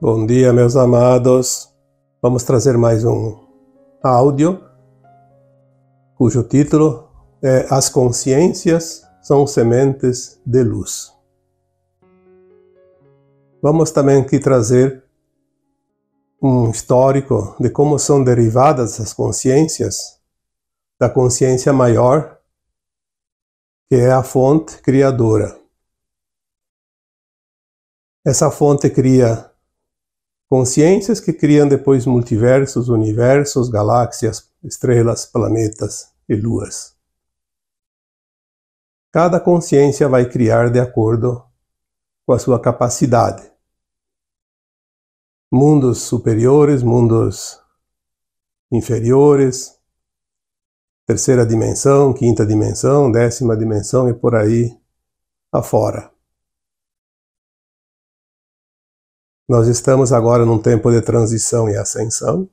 Bom dia, meus amados. Vamos trazer mais um áudio, cujo título é As consciências são sementes de luz. Vamos também aqui trazer um histórico de como são derivadas as consciências da consciência maior, que é a fonte criadora. Essa fonte cria consciências que criam depois multiversos, universos, galáxias, estrelas, planetas e luas. Cada consciência vai criar de acordo com a sua capacidade. Mundos superiores, mundos inferiores, terceira dimensão, quinta dimensão, 10ª dimensão e por aí afora. Nós estamos agora num tempo de transição e ascensão,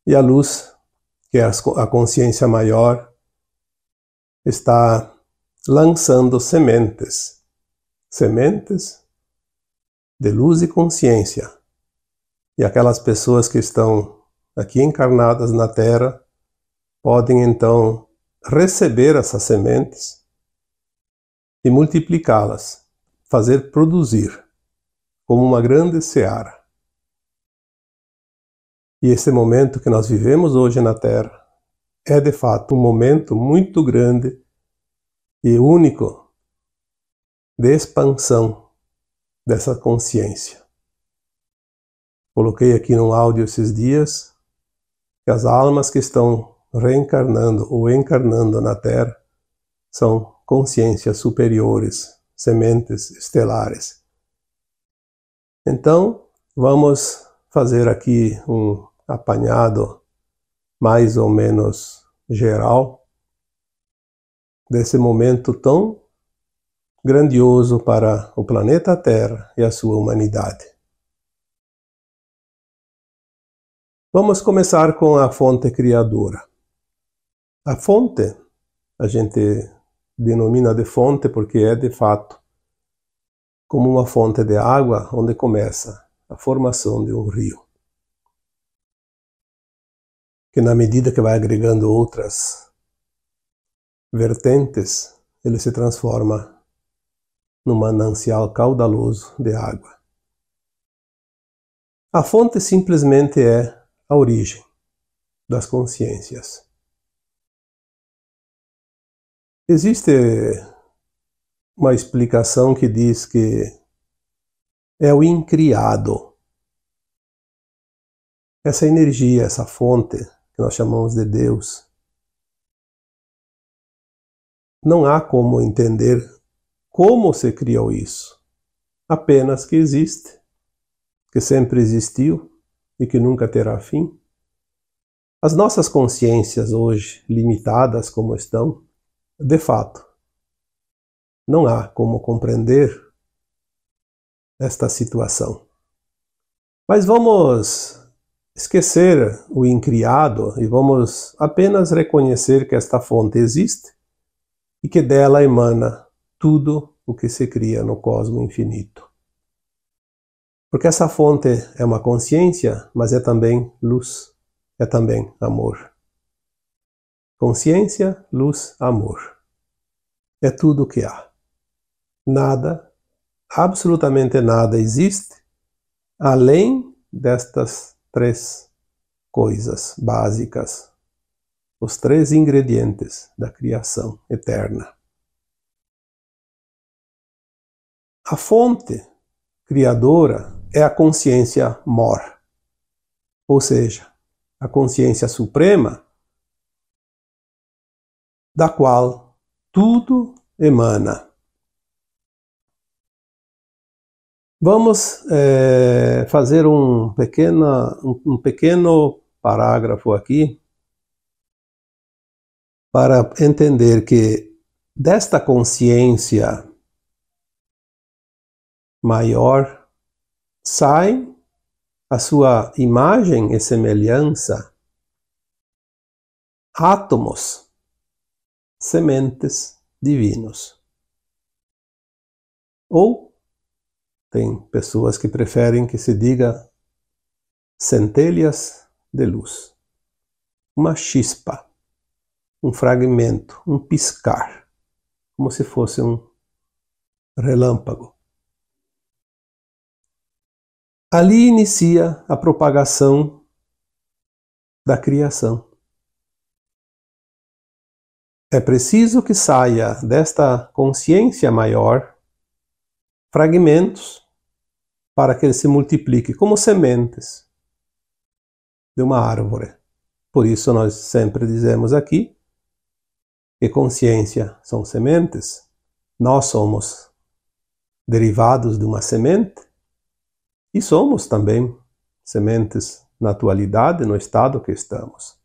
e a luz, que é a consciência maior, está lançando sementes de luz e consciência. E aquelas pessoas que estão aqui encarnadas na Terra podem então receber essas sementes e multiplicá-las, fazer produzir como uma grande seara. E esse momento que nós vivemos hoje na Terra é de fato um momento muito grande e único de expansão dessa consciência. Coloquei aqui no áudio esses dias que as almas que estão reencarnando ou encarnando na Terra são consciências superiores, sementes estelares. Então, vamos fazer aqui um apanhado mais ou menos geral desse momento tão grandioso para o planeta Terra e a sua humanidade. Vamos começar com a fonte criadora. A fonte, a gente denomina de fonte porque é de fato como uma fonte de água onde começa a formação de um rio, que na medida que vai agregando outras vertentes, ele se transforma num manancial caudaloso de água. A fonte simplesmente é a origem das consciências. Existe uma explicação que diz que é o incriado. Essa energia, essa fonte que nós chamamos de Deus, não há como entender como se criou isso. Apenas que existe, que sempre existiu e que nunca terá fim. As nossas consciências hoje, limitadas como estão, de fato, não há como compreender esta situação. Mas vamos esquecer o incriado e vamos apenas reconhecer que esta fonte existe e que dela emana tudo o que se cria no cosmos infinito. Porque essa fonte é uma consciência, mas é também luz, é também amor. Consciência, luz, amor. É tudo o que há. Nada, absolutamente nada existe além destas três coisas básicas, os três ingredientes da criação eterna. A fonte criadora é a consciência mor, ou seja, a consciência suprema da qual tudo emana. Vamos fazer um pequeno parágrafo aqui para entender que desta consciência maior sai a sua imagem e semelhança átomos, sementes divinos. Ou Tem pessoas que preferem que se diga centelhas de luz. Uma chispa, um fragmento, um piscar, como se fosse um relâmpago. Ali inicia a propagação da criação. É preciso que saia desta consciência maior fragmentos para que ele se multiplique como sementes de uma árvore. Por isso nós sempre dizemos aqui que consciência são sementes. Nós somos derivados de uma semente e somos também sementes na atualidade, no estado que estamos.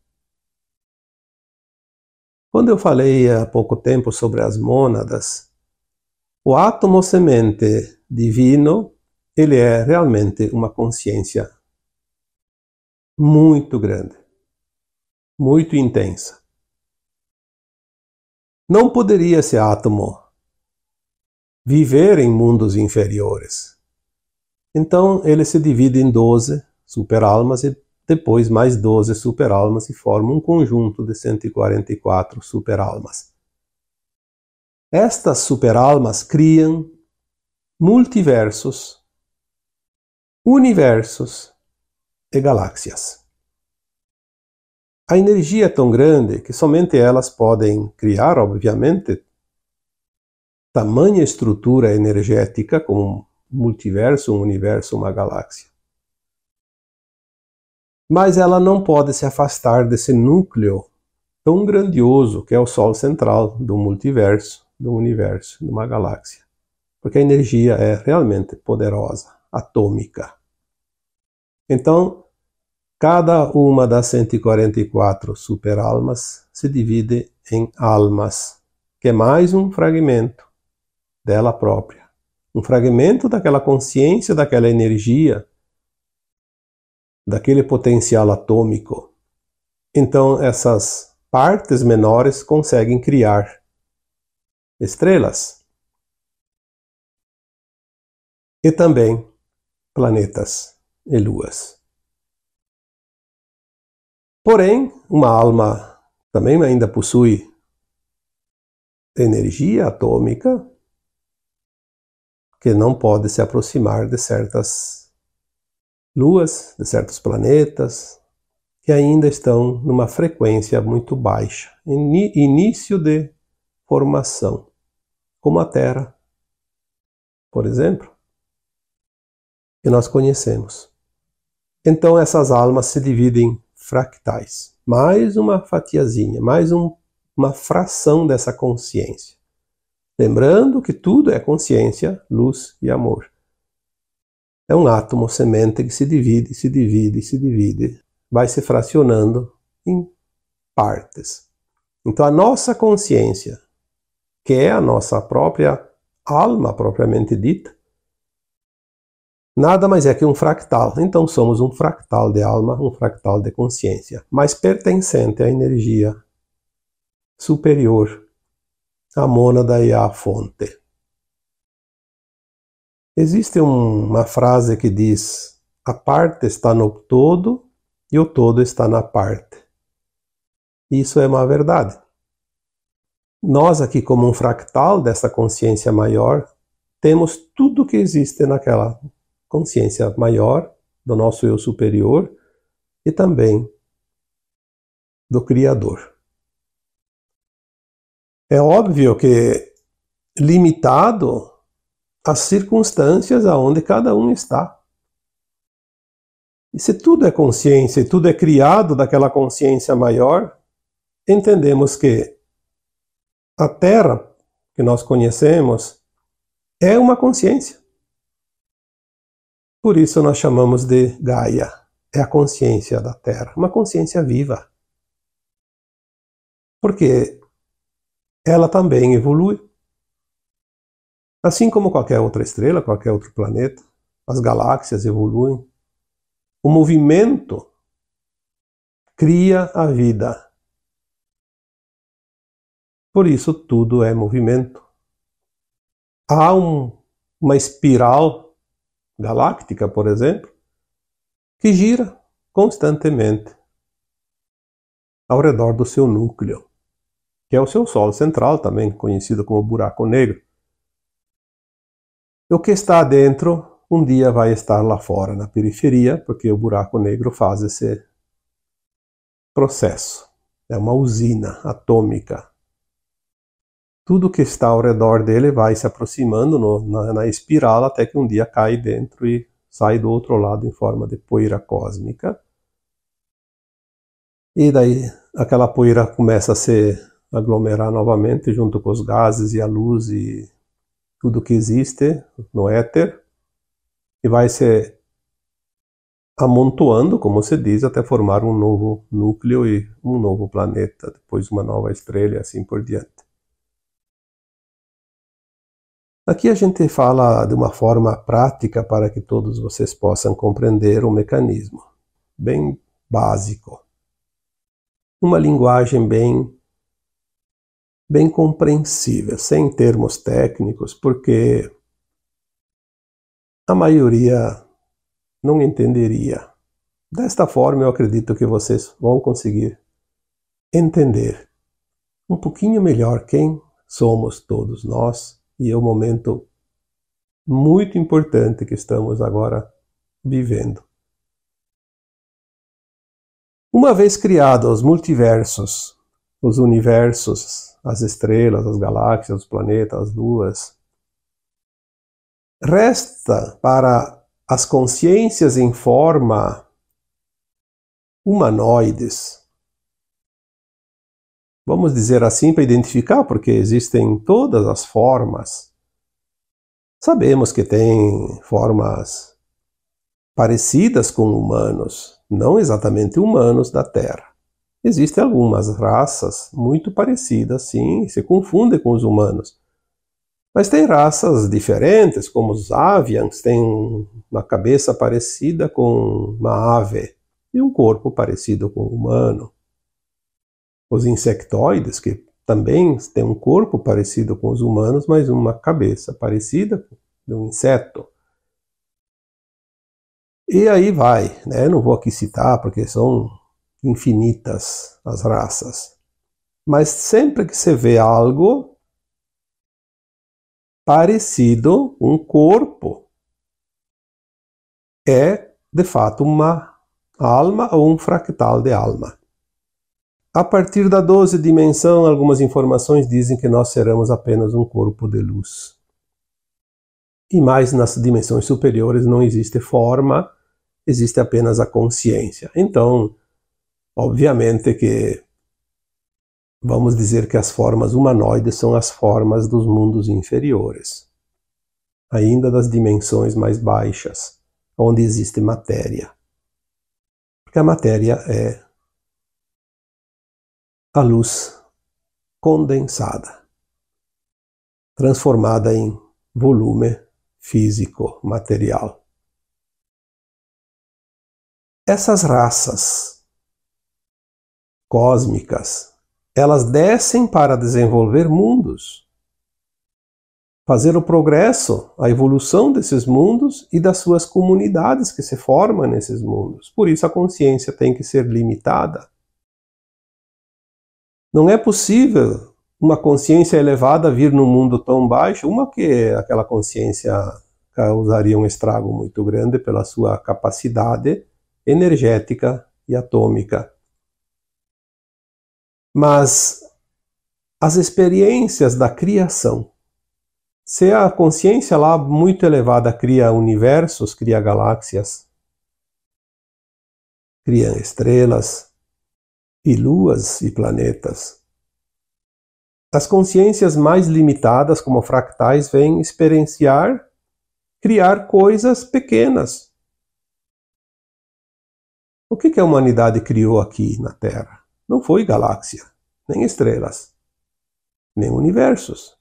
Quando eu falei há pouco tempo sobre as mônadas, o átomo semente divino, ele é realmente uma consciência muito grande, muito intensa. Não poderia esse átomo viver em mundos inferiores. Então ele se divide em 12 superalmas e depois mais 12 superalmas e forma um conjunto de 144 superalmas. Estas superalmas criam multiversos, universos e galáxias. A energia é tão grande que somente elas podem criar, obviamente, tamanha estrutura energética como um multiverso, um universo, uma galáxia. Mas ela não pode se afastar desse núcleo tão grandioso que é o Sol central do multiverso, do universo, de uma galáxia. Porque a energia é realmente poderosa, atômica. Então, cada uma das 144 superalmas se divide em almas, que é mais um fragmento dela própria. Um fragmento daquela consciência, daquela energia, daquele potencial atômico. Então, essas partes menores conseguem criar estrelas e também planetas e luas. Porém, uma alma também ainda possui energia atômica que não pode se aproximar de certas luas, de certos planetas, que ainda estão numa frequência muito baixa, início de formação, como a Terra, por exemplo, que nós conhecemos. Então essas almas se dividem em fractais, mais uma fatiazinha, mais uma fração dessa consciência. Lembrando que tudo é consciência, luz e amor. É um átomo semente que se divide, se divide, se divide, vai se fracionando em partes. Então a nossa consciência, que é a nossa própria alma propriamente dita, nada mais é que um fractal. Então somos um fractal de alma, um fractal de consciência, mas pertencente à energia superior, à mônada e à fonte. Existe uma frase que diz: a parte está no todo e o todo está na parte. Isso é uma verdade. Nós aqui, como um fractal dessa consciência maior, temos tudo que existe naquela consciência maior, do nosso eu superior e também do Criador. É óbvio que limitado as circunstâncias aonde cada um está. E se tudo é consciência e tudo é criado daquela consciência maior, entendemos que a Terra que nós conhecemos é uma consciência. Por isso nós chamamos de Gaia. É a consciência da Terra, uma consciência viva. Porque ela também evolui. Assim como qualquer outra estrela, qualquer outro planeta, as galáxias evoluem. O movimento cria a vida. Por isso tudo é movimento. Há uma espiral galáctica, por exemplo, que gira constantemente ao redor do seu núcleo, que é o seu Sol central, também conhecido como buraco negro. O que está dentro, um dia vai estar lá fora, na periferia, porque o buraco negro faz esse processo. É uma usina atômica. Tudo que está ao redor dele vai se aproximando na espiral até que um dia cai dentro e sai do outro lado em forma de poeira cósmica. E daí aquela poeira começa a se aglomerar novamente junto com os gases e a luz e tudo que existe no éter, e vai se amontoando, como se diz, até formar um novo núcleo e um novo planeta, depois uma nova estrela e assim por diante. Aqui a gente fala de uma forma prática para que todos vocês possam compreender o mecanismo, bem básico. Uma linguagem bem compreensível, sem termos técnicos, porque a maioria não entenderia. Desta forma, eu acredito que vocês vão conseguir entender um pouquinho melhor quem somos todos nós e é o momento muito importante que estamos agora vivendo. Uma vez criados os multiversos, os universos, as estrelas, as galáxias, os planetas, as luas, resta para as consciências em forma humanoides, vamos dizer assim para identificar, porque existem todas as formas. Sabemos que tem formas parecidas com humanos, não exatamente humanos da Terra. Existem algumas raças muito parecidas, sim, se confundem com os humanos. Mas tem raças diferentes, como os avians, têm uma cabeça parecida com uma ave e um corpo parecido com o humano. Os insectoides, que também têm um corpo parecido com os humanos, mas uma cabeça parecida com de um inseto. E aí vai, né? Não vou aqui citar porque são infinitas as raças. Mas sempre que você vê algo parecido, um corpo, é de fato uma alma ou um fractal de alma. A partir da 12ª dimensão, algumas informações dizem que nós seremos apenas um corpo de luz. E mais nas dimensões superiores não existe forma, existe apenas a consciência. Então, obviamente que vamos dizer que as formas humanoides são as formas dos mundos inferiores, ainda das dimensões mais baixas, onde existe matéria. Porque a matéria é a luz condensada, transformada em volume físico, material. Essas raças cósmicas, elas descem para desenvolver mundos, fazer o progresso, a evolução desses mundos e das suas comunidades que se formam nesses mundos. Por isso a consciência tem que ser limitada. Não é possível uma consciência elevada vir num mundo tão baixo, uma que aquela consciência causaria um estrago muito grande pela sua capacidade energética e atômica. Mas as experiências da criação, se a consciência lá muito elevada cria universos, cria galáxias, cria estrelas e luas e planetas, as consciências mais limitadas, como fractais, vêm experienciar, criar coisas pequenas. O que a humanidade criou aqui na Terra? Não foi galáxia, nem estrelas, nem universos.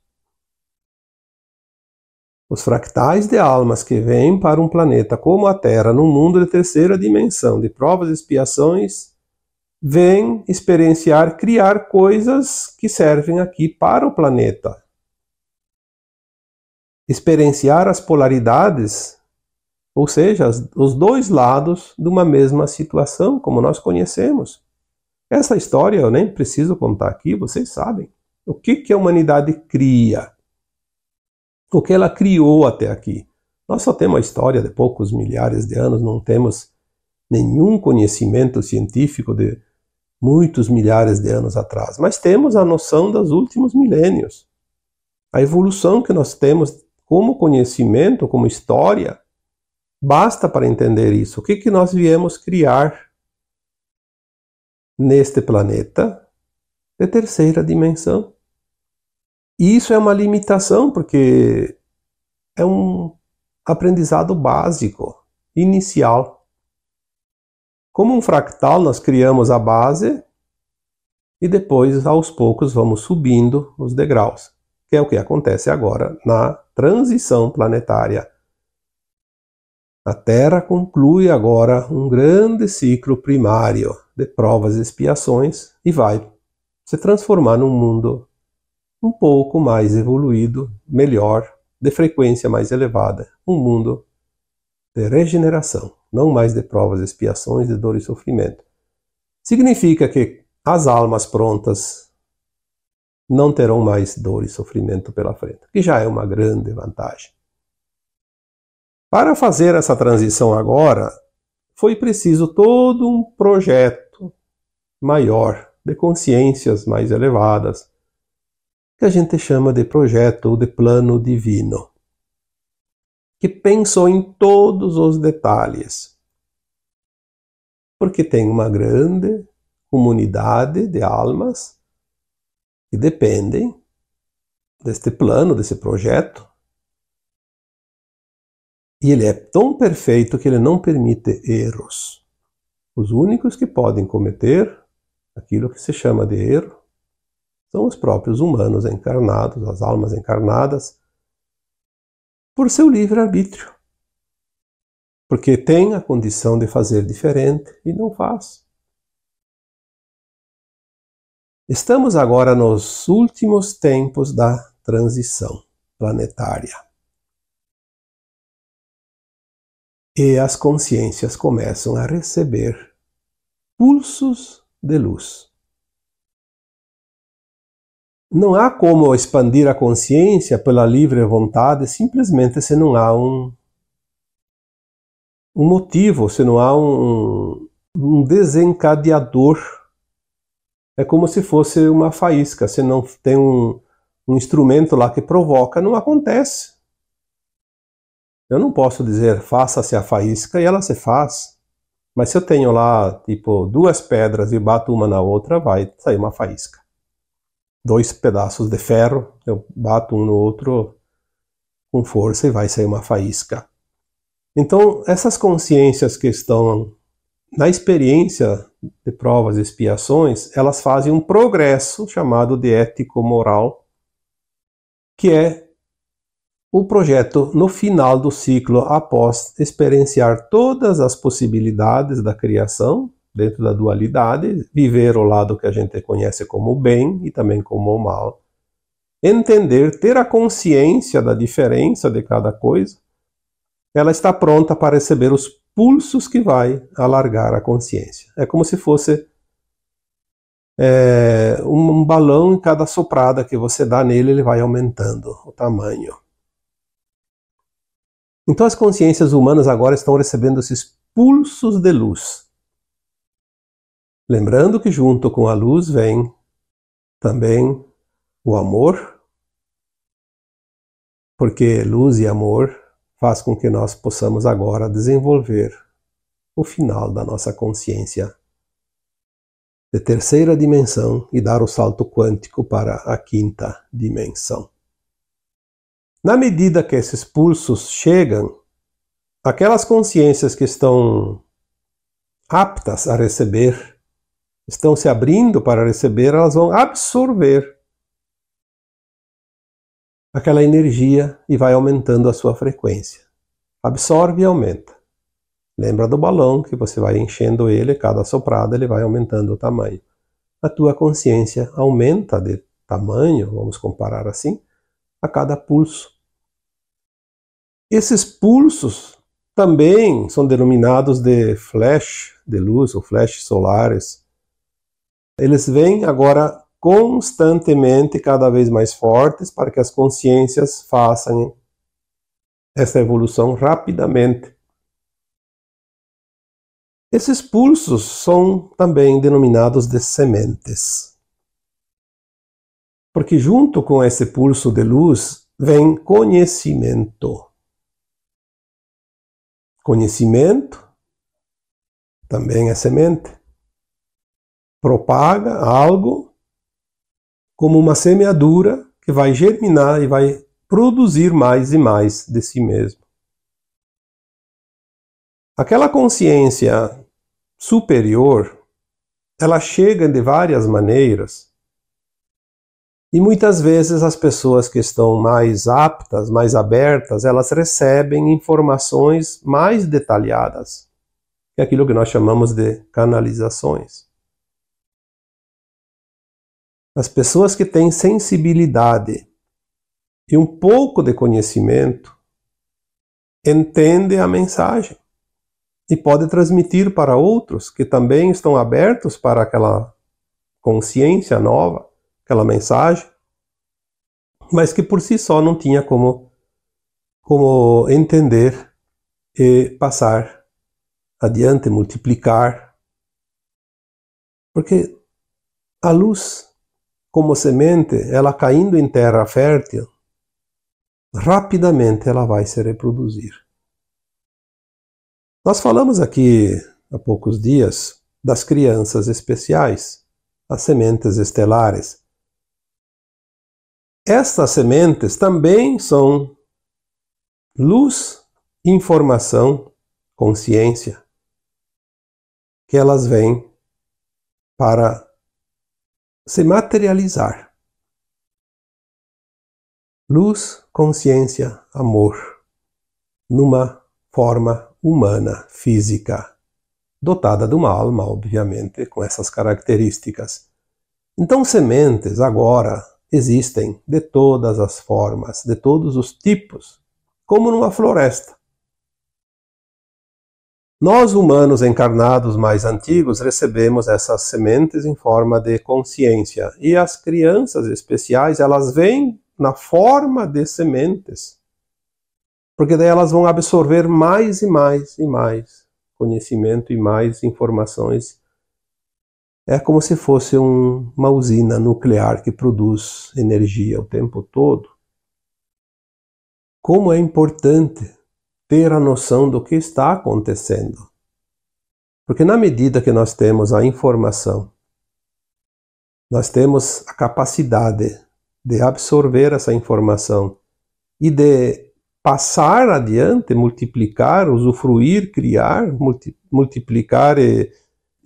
Os fractais de almas que vêm para um planeta como a Terra, num mundo de 3ª dimensão, de provas e expiações, vêm experienciar, criar coisas que servem aqui para o planeta. Experienciar as polaridades Ou seja, os dois lados de uma mesma situação, como nós conhecemos. Essa história eu nem preciso contar aqui, vocês sabem. O que a humanidade cria? O que ela criou até aqui? Nós só temos a história de poucos milhares de anos, não temos nenhum conhecimento científico de muitos milhares de anos atrás, mas temos a noção dos últimos milênios. A evolução que nós temos como conhecimento, como história, basta para entender isso. O que nós viemos criar neste planeta de terceira dimensão? E isso é uma limitação, porque é um aprendizado básico, inicial. Como um fractal, nós criamos a base e depois, aos poucos, vamos subindo os degraus, que é o que acontece agora na transição planetária. A Terra conclui agora um grande ciclo primário de provas e expiações e vai se transformar num mundo um pouco mais evoluído, melhor, de frequência mais elevada. Um mundo de regeneração, não mais de provas e expiações, de dor e sofrimento. Significa que as almas prontas não terão mais dor e sofrimento pela frente, que já é uma grande vantagem. Para fazer essa transição agora, foi preciso todo um projeto maior, de consciências mais elevadas, que a gente chama de projeto ou de plano divino, que pensou em todos os detalhes, porque tem uma grande comunidade de almas que dependem deste plano, desse projeto, e ele é tão perfeito que ele não permite erros. Os únicos que podem cometer aquilo que se chama de erro são os próprios humanos encarnados, as almas encarnadas, por seu livre-arbítrio. Porque tem a condição de fazer diferente e não faz. Estamos agora nos últimos tempos da transição planetária. E as consciências começam a receber pulsos de luz. Não há como expandir a consciência pela livre vontade simplesmente se não há um motivo, se não há um desencadeador. É como se fosse uma faísca. Se não tem um instrumento lá que provoca, não acontece. Eu não posso dizer faça-se a faísca e ela se faz. Mas se eu tenho lá, tipo, duas pedras e bato uma na outra, vai sair uma faísca. Dois pedaços de ferro, eu bato um no outro com força e vai sair uma faísca. Então, essas consciências que estão na experiência de provas e expiações, elas fazem um progresso chamado de ético-moral, que é o projeto no final do ciclo, após experienciar todas as possibilidades da criação, dentro da dualidade, viver o lado que a gente conhece como o bem e também como o mal. Entender, ter a consciência da diferença de cada coisa, ela está pronta para receber os pulsos que vai alargar a consciência. É como se fosse um balão, em cada soprada que você dá nele, ele vai aumentando o tamanho. Então as consciências humanas agora estão recebendo esses pulsos de luz. Lembrando que junto com a luz vem também o amor, porque luz e amor faz com que nós possamos agora desenvolver o final da nossa consciência de terceira dimensão e dar o salto quântico para a quinta dimensão. Na medida que esses pulsos chegam, aquelas consciências que estão aptas a receber, estão se abrindo para receber, elas vão absorver aquela energia e vai aumentando a sua frequência. Absorve e aumenta. Lembra do balão que você vai enchendo ele, cada soprada ele vai aumentando o tamanho. A tua consciência aumenta de tamanho, vamos comparar assim, a cada pulso. Esses pulsos também são denominados de flash de luz ou flashes solares. Eles vêm agora constantemente cada vez mais fortes para que as consciências façam essa evolução rapidamente. Esses pulsos são também denominados de sementes. Porque junto com esse pulso de luz vem conhecimento. Conhecimento também é semente. Propaga algo como uma semeadura que vai germinar e vai produzir mais e mais de si mesmo. Aquela consciência superior, ela chega de várias maneiras e muitas vezes as pessoas que estão mais aptas, mais abertas, elas recebem informações mais detalhadas, que é aquilo que nós chamamos de canalizações. As pessoas que têm sensibilidade e um pouco de conhecimento entendem a mensagem e podem transmitir para outros que também estão abertos para aquela consciência nova, aquela mensagem, mas que por si só não tinha como entender e passar adiante, multiplicar. Porque a luz, como semente, ela caindo em terra fértil, rapidamente ela vai se reproduzir. Nós falamos aqui há poucos dias das crianças especiais, as sementes estelares. Estas sementes também são luz, informação, consciência, que elas vêm para se materializar. Luz, consciência, amor, numa forma humana, física, dotada de uma alma, obviamente, com essas características. Então, sementes agora existem de todas as formas, de todos os tipos, como numa floresta. Nós, humanos encarnados mais antigos, recebemos essas sementes em forma de consciência. E as crianças especiais, elas vêm na forma de sementes. Porque daí elas vão absorver mais e mais e mais conhecimento e mais informações. É como se fosse uma usina nuclear que produz energia o tempo todo. Como é importante ter a noção do que está acontecendo. Porque na medida que nós temos a informação, nós temos a capacidade de absorver essa informação e de passar adiante, multiplicar, usufruir, criar, multiplicar e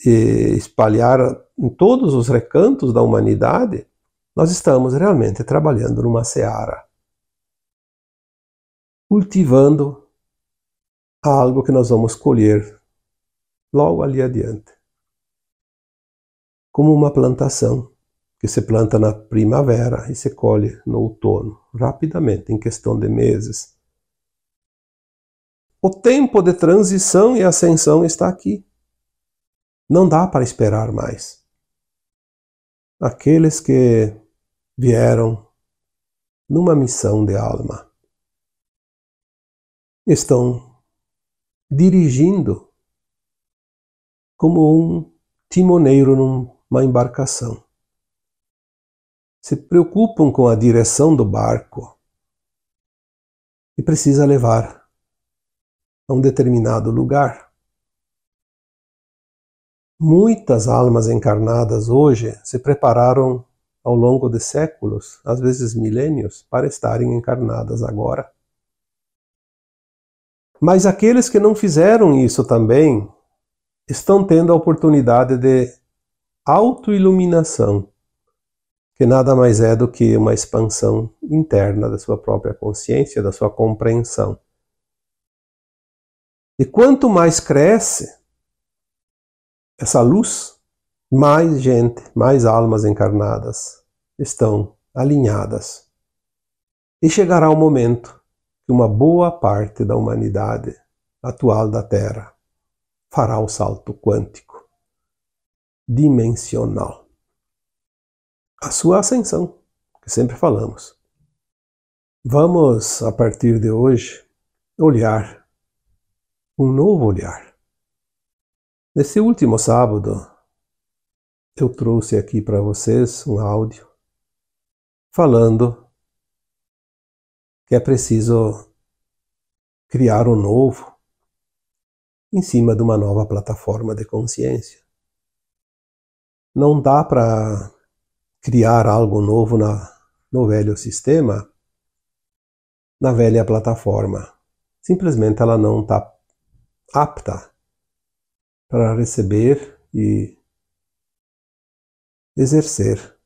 espalhar em todos os recantos da humanidade, nós estamos realmente trabalhando numa seara, cultivando algo que nós vamos colher logo ali adiante. Como uma plantação que se planta na primavera e se colhe no outono, rapidamente, em questão de meses. O tempo de transição e ascensão está aqui. Não dá para esperar mais. Aqueles que vieram numa missão de alma estão dirigindo como um timoneiro numa embarcação. Se preocupam com a direção do barco e precisa levar a um determinado lugar. Muitas almas encarnadas hoje se prepararam ao longo de séculos, às vezes milênios, para estarem encarnadas agora. Mas aqueles que não fizeram isso também estão tendo a oportunidade de autoiluminação, que nada mais é do que uma expansão interna da sua própria consciência, da sua compreensão. E quanto mais cresce essa luz, mais gente, mais almas encarnadas estão alinhadas. E chegará o momento que uma boa parte da humanidade, atual da Terra fará o salto quântico, dimensional. A sua ascensão, que sempre falamos. Vamos, a partir de hoje, olhar um novo olhar. Nesse último sábado, eu trouxe aqui para vocês um áudio falando que é preciso criar um novo em cima de uma nova plataforma de consciência. Não dá para criar algo novo no velho sistema, na velha plataforma. Simplesmente ela não está apta para receber e exercer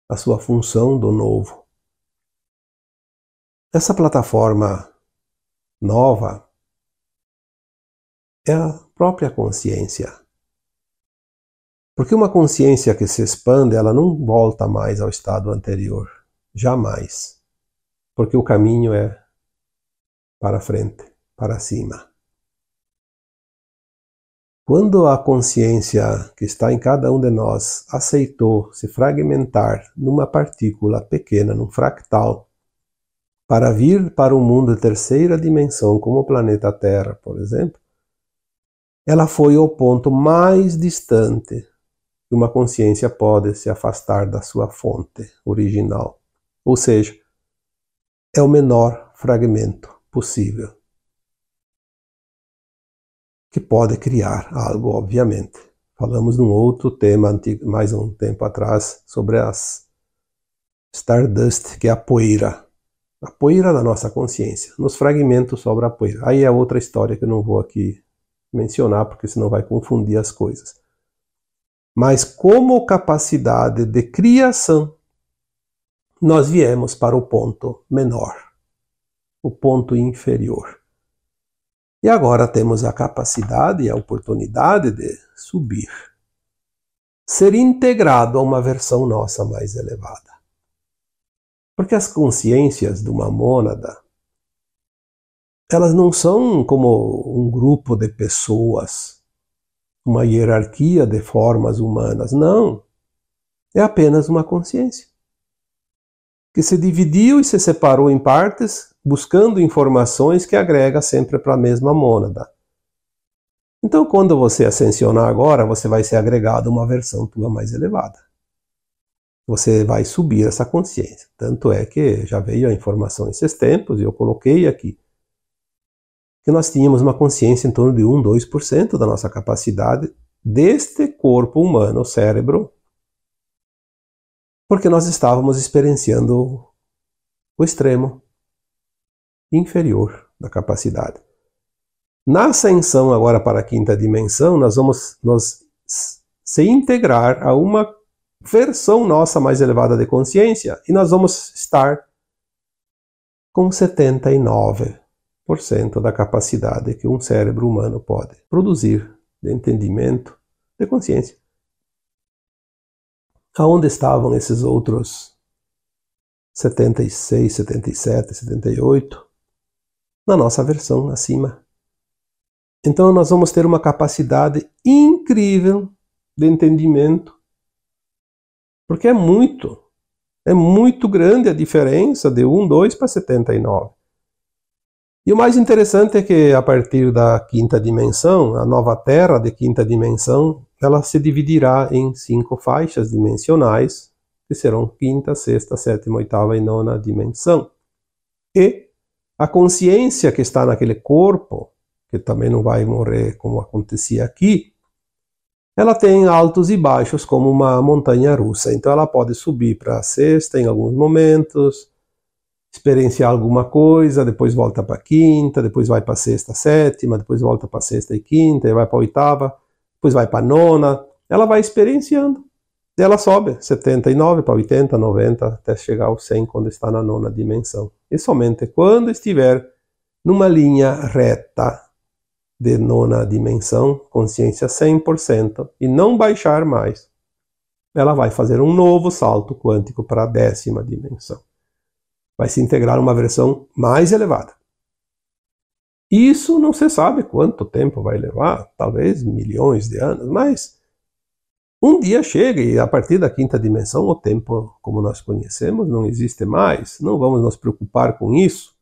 a sua função do novo. Essa plataforma nova é a própria consciência. Porque uma consciência que se expande, ela não volta mais ao estado anterior. Jamais. Porque o caminho é para frente, para cima. Quando a consciência que está em cada um de nós aceitou se fragmentar numa partícula pequena, num fractal, para vir para um mundo de terceira dimensão, como o planeta Terra, por exemplo, ela foi ao ponto mais distante que uma consciência pode se afastar da sua fonte original. Ou seja, é o menor fragmento possível, que pode criar algo, obviamente. Falamos num outro tema, mais um tempo atrás, sobre as Stardust, que é a poeira da nossa consciência. Nos fragmentos sobra a poeira. Aí é outra história que eu não vou aqui mencionar, porque senão vai confundir as coisas. Mas como capacidade de criação, nós viemos para o ponto menor, o ponto inferior. E agora temos a capacidade e a oportunidade de subir, ser integrado a uma versão nossa mais elevada. Porque as consciências de uma mônada, elas não são como um grupo de pessoas, uma hierarquia de formas humanas. Não. É apenas uma consciência que se dividiu e se separou em partes, buscando informações que agrega sempre para a mesma mônada. Então, quando você ascensionar agora, você vai ser agregado a uma versão tua mais elevada. Você vai subir essa consciência. Tanto é que já veio a informação esses tempos, e eu coloquei aqui, que nós tínhamos uma consciência em torno de 1, 2% da nossa capacidade deste corpo humano, o cérebro, porque nós estávamos experienciando o extremo inferior da capacidade. Na ascensão agora para a quinta dimensão, nós vamos se integrar a uma versão nossa mais elevada de consciência e nós vamos estar com 79% da capacidade que um cérebro humano pode produzir de entendimento, de consciência. Aonde estavam esses outros 76, 77, 78? Na nossa versão acima. Então nós vamos ter uma capacidade incrível de entendimento, porque é muito grande a diferença de 1, 2 para 79. E o mais interessante é que a partir da quinta dimensão, a nova Terra de quinta dimensão, ela se dividirá em 5 faixas dimensionais, que serão quinta, sexta, sétima, oitava e nona dimensão. E a consciência que está naquele corpo, que também não vai morrer como acontecia aqui, ela tem altos e baixos como uma montanha russa. Então ela pode subir para a sexta em alguns momentos, experienciar alguma coisa, depois volta para a quinta, depois vai para a sexta, sétima, depois volta para a sexta e quinta, e vai para a oitava, depois vai para a nona. Ela vai experienciando. E ela sobe 79 para 80, 90, até chegar ao 100 quando está na nona dimensão. E somente quando estiver numa linha reta de nona dimensão, consciência 100%, e não baixar mais, ela vai fazer um novo salto quântico para a 10ª dimensão. Vai se integrar a uma versão mais elevada. Isso não se sabe quanto tempo vai levar, talvez milhões de anos, mas um dia chega e a partir da quinta dimensão o tempo como nós conhecemos não existe mais, não vamos nos preocupar com isso.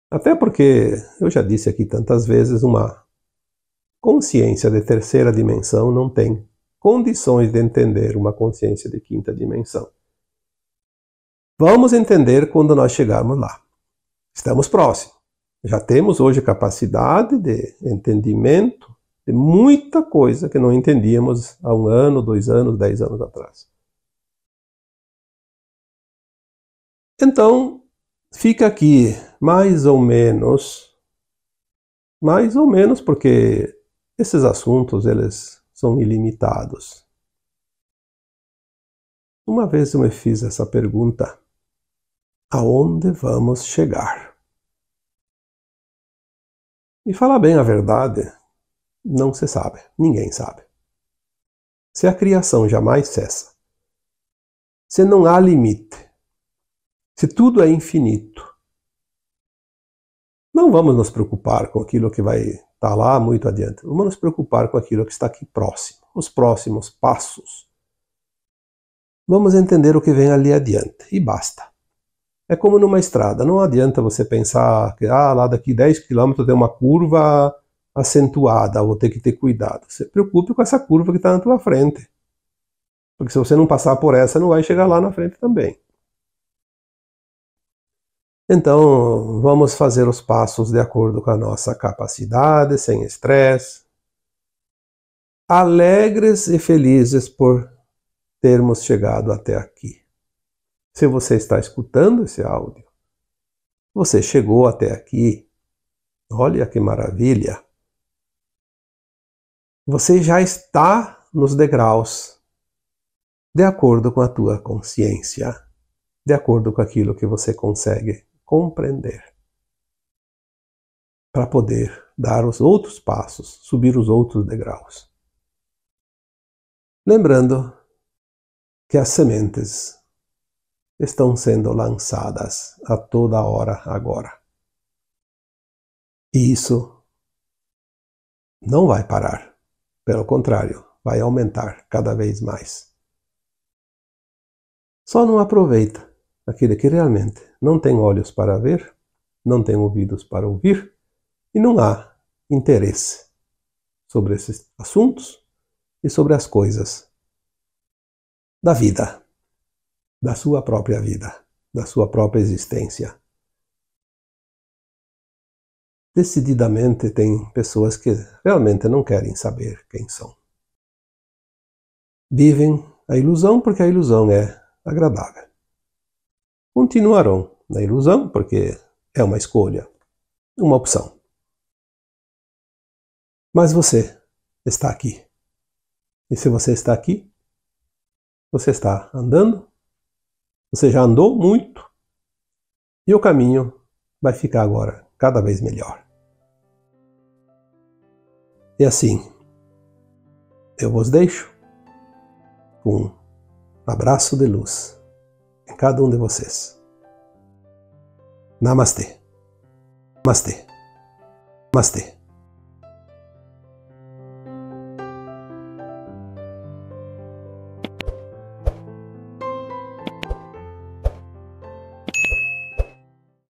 Até porque, eu já disse aqui tantas vezes, uma consciência de terceira dimensão não tem condições de entender uma consciência de quinta dimensão. Vamos entender quando nós chegarmos lá. Estamos próximos. Já temos hoje capacidade de entendimento de muita coisa que não entendíamos há 1 ano, 2 anos, 10 anos atrás. Então, fica aqui mais ou menos porque esses assuntos eles são ilimitados. Uma vez eu me fiz essa pergunta: aonde vamos chegar? E falar bem a verdade, não se sabe, ninguém sabe. Se a criação jamais cessa, se não há limite, se tudo é infinito, não vamos nos preocupar com aquilo que vai estar lá muito adiante. Vamos nos preocupar com aquilo que está aqui próximo, os próximos passos. Vamos entender o que vem ali adiante e basta. É como numa estrada, não adianta você pensar que lá daqui 10 quilômetros tem uma curva acentuada, vou ter que ter cuidado. Se preocupe com essa curva que está na tua frente. Porque se você não passar por essa, não vai chegar lá na frente também. Então, vamos fazer os passos de acordo com a nossa capacidade, sem estresse. Alegres e felizes por termos chegado até aqui. Se você está escutando esse áudio, você chegou até aqui. Olha que maravilha! Você já está nos degraus, de acordo com a tua consciência, de acordo com aquilo que você consegue compreender, para poder dar os outros passos, subir os outros degraus. Lembrando que as sementes estão sendo lançadas a toda hora agora. E isso não vai parar. Pelo contrário, vai aumentar cada vez mais. Só não aproveita aquele que realmente não tem olhos para ver, não tem ouvidos para ouvir e não há interesse sobre esses assuntos e sobre as coisas da vida, da sua própria vida, da sua própria existência. Decididamente tem pessoas que realmente não querem saber quem são. Vivem a ilusão porque a ilusão é agradável. Continuarão na ilusão porque é uma escolha, uma opção. Mas você está aqui. E se você está aqui, você está andando, você já andou muito, e o caminho vai ficar agora cada vez melhor. E assim, eu vos deixo com um abraço de luz em cada um de vocês. Namastê. Namastê. Namastê.